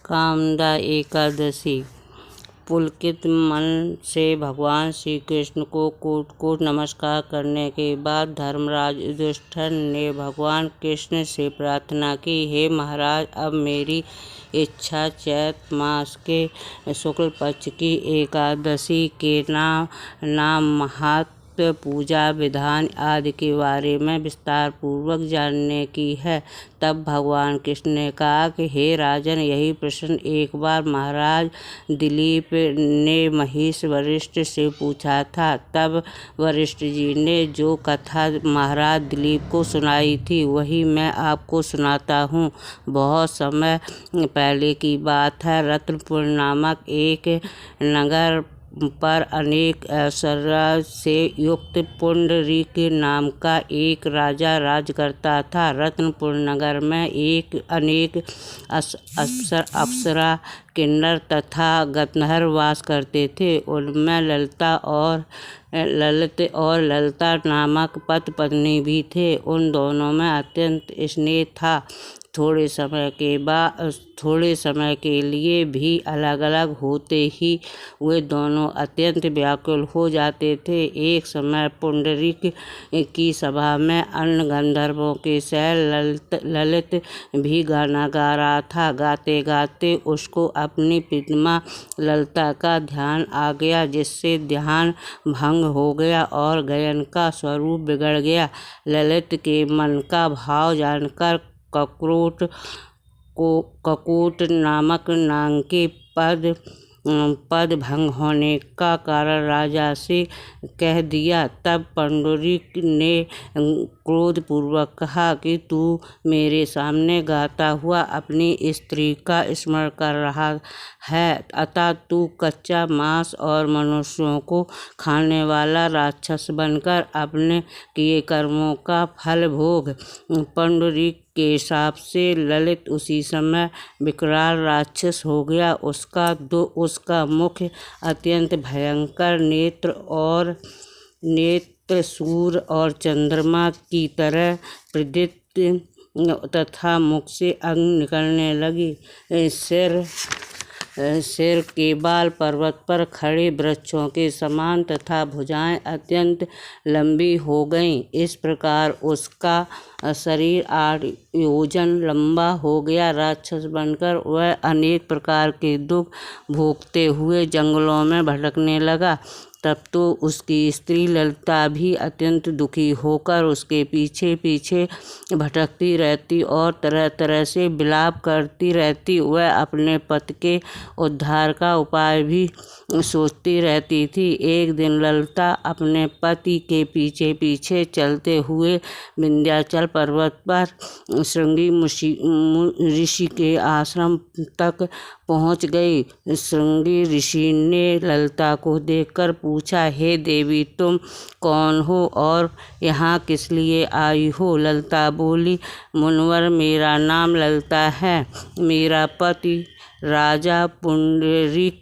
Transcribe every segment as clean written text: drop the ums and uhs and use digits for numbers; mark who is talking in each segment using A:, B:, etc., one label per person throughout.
A: कामदा एकादशी। पुलकित मन से भगवान श्री कृष्ण को कोटि कोटि नमस्कार करने के बाद धर्मराज युधिष्ठिर ने भगवान कृष्ण से प्रार्थना की, हे महाराज, अब मेरी इच्छा चैत्र मास के शुक्ल पक्ष की एकादशी के नाम महात्म्य, पूजा विधान आदि के बारे में विस्तार पूर्वक जानने की है। तब भगवान कृष्ण ने कहा कि हे राजन, यही प्रश्न एक बार महाराज दिलीप ने महिष वशिष्ठ से पूछा था। तब वशिष्ठ जी ने जो कथा महाराज दिलीप को सुनाई थी वही मैं आपको सुनाता हूँ। बहुत समय पहले की बात है। रत्नपुर नामक एक नगर पर अनेक ऐश्वर्य से युक्त पुंडरीक नाम का एक राजा राज करता था। रत्नपुर नगर में अनेक अप्सरा, किन्नर तथा गंधर्व वास करते थे। उनमें ललित और ललिता नामक पति पत्नी भी थे। उन दोनों में अत्यंत स्नेह था। थोड़े समय के लिए भी अलग अलग होते ही वे दोनों अत्यंत व्याकुल हो जाते थे। एक समय पुंडरीक की सभा में अन्य गंधर्वों के सह ललित भी गाना गा रहा था। गाते गाते उसको अपनी प्रीतमा ललिता का ध्यान आ गया, जिससे ध्यान भंग हो गया और गायन का स्वरूप बिगड़ गया। ललित के मन का भाव जानकर ककोट नामक नाग के पद भंग होने का कारण राजा से कह दिया। तब पुंडरीक ने क्रोधपूर्वक कहा कि तू मेरे सामने गाता हुआ अपनी स्त्री का स्मरण कर रहा है, अतः तू कच्चा मांस और मनुष्यों को खाने वाला राक्षस बनकर अपने किए कर्मों का फल भोग। पुंडरीक के शाप से ललित उसी समय विकराल राक्षस हो गया। उसका मुख अत्यंत भयंकर, नेत्र सूर्य और चंद्रमा की तरह प्रदीप्त तथा मुख से अग्नि निकलने लगी। सिर के बाल पर्वत पर खड़े वृक्षों के समान तथा भुजाएं अत्यंत लंबी हो गईं। इस प्रकार उसका शरीर 8 योजन लंबा हो गया। राक्षस बनकर वह अनेक प्रकार के दुख भोगते हुए जंगलों में भटकने लगा। तब तो उसकी स्त्री ललिता भी अत्यंत दुखी होकर उसके पीछे पीछे भटकती रहती और तरह तरह से विलाप करती रहती। वह अपने पति के उद्धार का उपाय भी सोचती रहती थी। एक दिन ललिता अपने पति के पीछे पीछे चलते हुए विंध्याचल पर्वत पर श्रृंगी ऋषि के आश्रम तक पहुंच गई। श्रृंगी ऋषि ने ललिता को देखकर पूछा, हे देवी, तुम कौन हो और यहाँ किस लिए आई हो? ललिता बोली, मुनिवर, मेरा नाम ललिता है। मेरा पति राजा पुंडरीक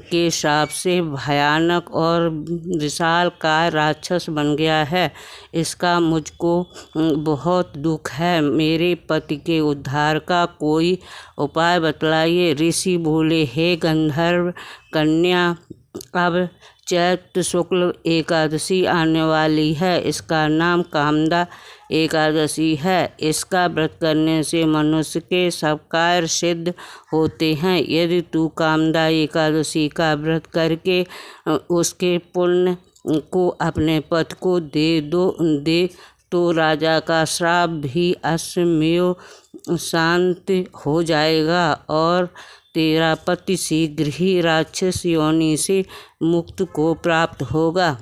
A: के शाप से भयानक और विशालकाय राक्षस बन गया है। इसका मुझको बहुत दुख है। मेरे पति के उद्धार का कोई उपाय बतलाइए। ऋषि बोले, हे गंधर्व कन्या, अब चैत्र शुक्ल एकादशी आने वाली है। इसका नाम कामदा एकादशी है। इसका व्रत करने से मनुष्य के सब कार्य सिद्ध होते हैं। यदि तू कामदा एकादशी का व्रत करके उसके पुण्य को अपने पति को दे तो राजा का श्राप भी अश्वमेव शांत हो जाएगा और तेरा पति शीघ्र ही राक्षस योनि से मुक्ति को प्राप्त होगा।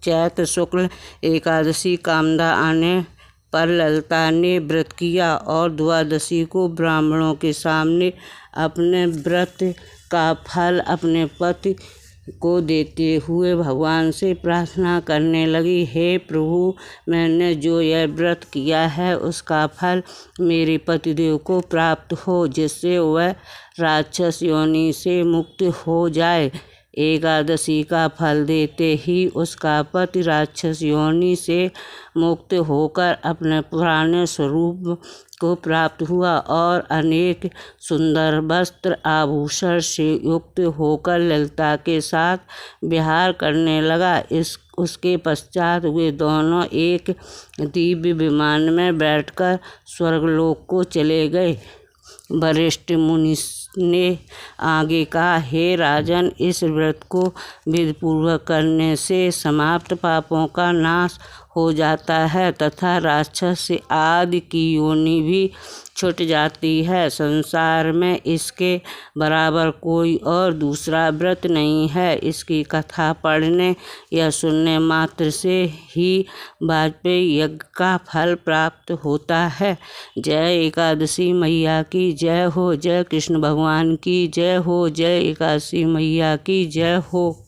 A: चैत्र शुक्ल एकादशी कामदा आने पर ललिता ने व्रत किया और द्वादशी को ब्राह्मणों के सामने अपने व्रत का फल अपने पति को देते हुए भगवान से प्रार्थना करने लगी, हे प्रभु, मैंने जो यह व्रत किया है उसका फल मेरे पतिदेव को प्राप्त हो, जिससे वह राक्षस योनि से मुक्त हो जाए। एकादशी का फल देते ही उसका पति राक्षस योनि से मुक्त होकर अपने पुराने स्वरूप को प्राप्त हुआ और अनेक सुंदर वस्त्र आभूषण से युक्त होकर ललिता के साथ विहार करने लगा। उसके पश्चात वे दोनों एक दिव्य विमान में बैठकर स्वर्गलोक को चले गए। वरिष्ठ मुनि ने आगे कहा, हे राजन, इस व्रत को विधिपूर्वक करने से समस्त पापों का नाश हो जाता है तथा राक्षस आदि की योनि भी छूट जाती है। संसार में इसके बराबर कोई और दूसरा व्रत नहीं है। इसकी कथा पढ़ने या सुनने मात्र से ही वाजपेयी यज्ञ का फल प्राप्त होता है। जय एकादशी मैया की जय हो। जय कृष्ण भगवान की जय हो। जय एकादशी मैया की जय हो।